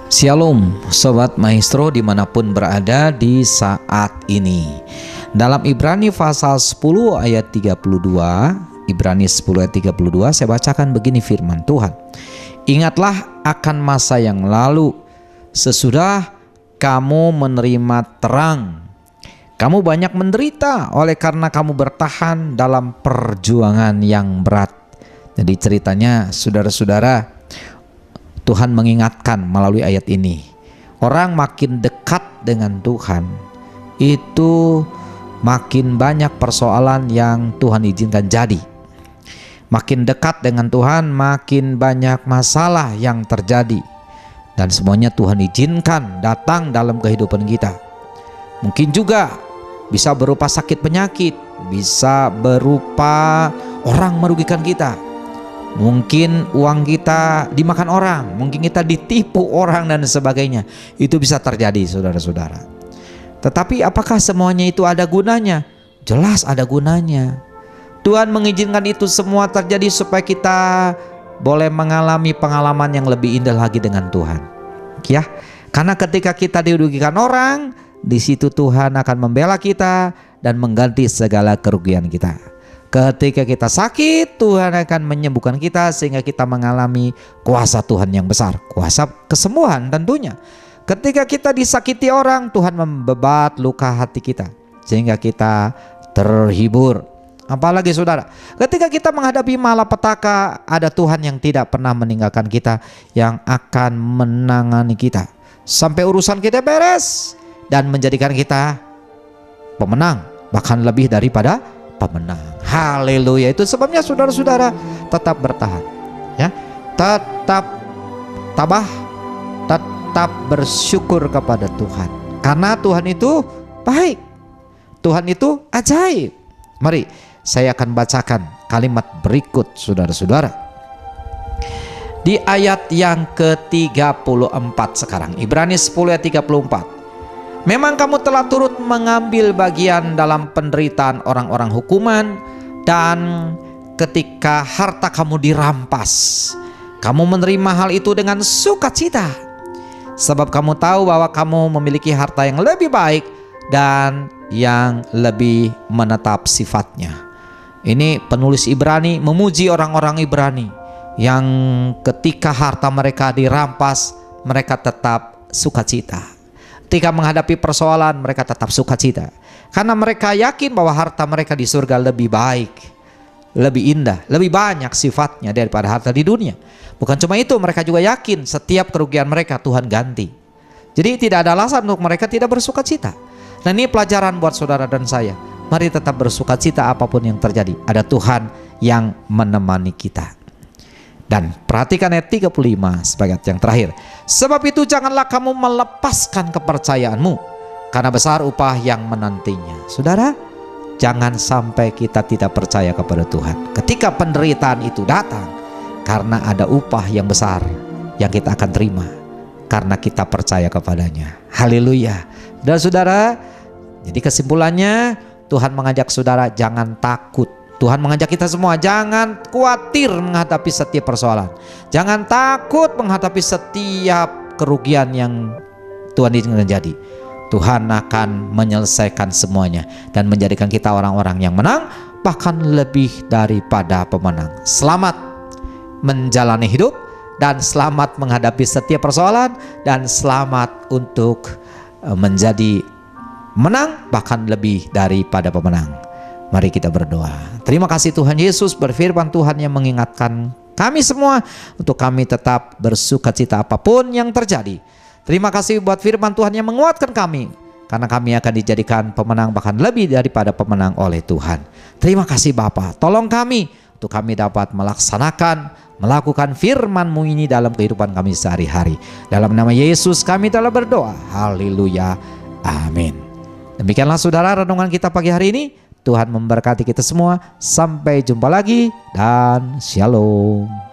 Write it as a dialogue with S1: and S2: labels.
S1: Shalom Sobat Maestro dimanapun berada di saat ini. Dalam Ibrani pasal 10 ayat 32, Ibrani 10 ayat 32, saya bacakan begini firman Tuhan. Ingatlah akan masa yang lalu, sesudah kamu menerima terang. Kamu banyak menderita oleh karena kamu bertahan dalam perjuangan yang berat. Jadi ceritanya saudara-saudara, Tuhan mengingatkan melalui ayat ini, orang makin dekat dengan Tuhan itu makin banyak persoalan yang Tuhan izinkan jadi. Makin dekat dengan Tuhan makin banyak masalah yang terjadi, dan semuanya Tuhan izinkan datang dalam kehidupan kita. Mungkin juga bisa berupa sakit penyakit, bisa berupa orang merugikan kita. Mungkin uang kita dimakan orang, mungkin kita ditipu orang dan sebagainya. Itu bisa terjadi saudara-saudara. Tetapi apakah semuanya itu ada gunanya? Jelas ada gunanya. Tuhan mengizinkan itu semua terjadi supaya kita boleh mengalami pengalaman yang lebih indah lagi dengan Tuhan. Ya, karena ketika kita dirugikan orang, di situ Tuhan akan membela kita dan mengganti segala kerugian kita. Ketika kita sakit, Tuhan akan menyembuhkan kita sehingga kita mengalami kuasa Tuhan yang besar, kuasa kesembuhan tentunya. Ketika kita disakiti orang, Tuhan membebat luka hati kita sehingga kita terhibur. Apalagi saudara, ketika kita menghadapi malapetaka, ada Tuhan yang tidak pernah meninggalkan kita, yang akan menangani kita sampai urusan kita beres dan menjadikan kita pemenang, bahkan lebih daripada pemenang. Haleluya. Itu sebabnya saudara-saudara tetap bertahan, ya, tetap tabah, tetap bersyukur kepada Tuhan, karena Tuhan itu baik, Tuhan itu ajaib. Mari saya akan bacakan kalimat berikut saudara-saudara di ayat yang ke-34 sekarang. Ibrani 10 ayat 34. Memang kamu telah turut mengambil bagian dalam penderitaan orang-orang hukuman, dan ketika harta kamu dirampas, kamu menerima hal itu dengan sukacita, sebab kamu tahu bahwa kamu memiliki harta yang lebih baik dan yang lebih menetap sifatnya. Ini penulis Ibrani memuji orang-orang Ibrani yang ketika harta mereka dirampas, mereka tetap sukacita. Ketika menghadapi persoalan, mereka tetap sukacita, karena mereka yakin bahwa harta mereka di surga lebih baik, lebih indah, lebih banyak sifatnya daripada harta di dunia. Bukan cuma itu, mereka juga yakin setiap kerugian mereka Tuhan ganti. Jadi tidak ada alasan untuk mereka tidak bersukacita. Nah, ini pelajaran buat saudara dan saya. Mari tetap bersukacita apapun yang terjadi. Ada Tuhan yang menemani kita. Dan perhatikan ayat 35 sebagai ayat yang terakhir. Sebab itu janganlah kamu melepaskan kepercayaanmu, karena besar upah yang menantinya. Saudara, jangan sampai kita tidak percaya kepada Tuhan ketika penderitaan itu datang, karena ada upah yang besar yang kita akan terima karena kita percaya kepadanya. Haleluya. Dan saudara, jadi kesimpulannya, Tuhan mengajak saudara jangan takut. Tuhan mengajak kita semua jangan khawatir menghadapi setiap persoalan. Jangan takut menghadapi setiap kerugian yang Tuhan izinkan terjadi. Tuhan akan menyelesaikan semuanya dan menjadikan kita orang-orang yang menang, bahkan lebih daripada pemenang. Selamat menjalani hidup, dan selamat menghadapi setiap persoalan, dan selamat untuk menjadi menang, bahkan lebih daripada pemenang. Mari kita berdoa. Terima kasih Tuhan Yesus, berfirman Tuhan yang mengingatkan kami semua untuk kami tetap bersukacita apapun yang terjadi. Terima kasih buat firman Tuhan yang menguatkan kami, karena kami akan dijadikan pemenang, bahkan lebih daripada pemenang oleh Tuhan. Terima kasih Bapa, tolong kami untuk kami dapat melakukan firman-Mu ini dalam kehidupan kami sehari-hari. Dalam nama Yesus kami telah berdoa. Haleluya. Amin. Demikianlah saudara renungan kita pagi hari ini. Tuhan memberkati kita semua. Sampai jumpa lagi dan shalom.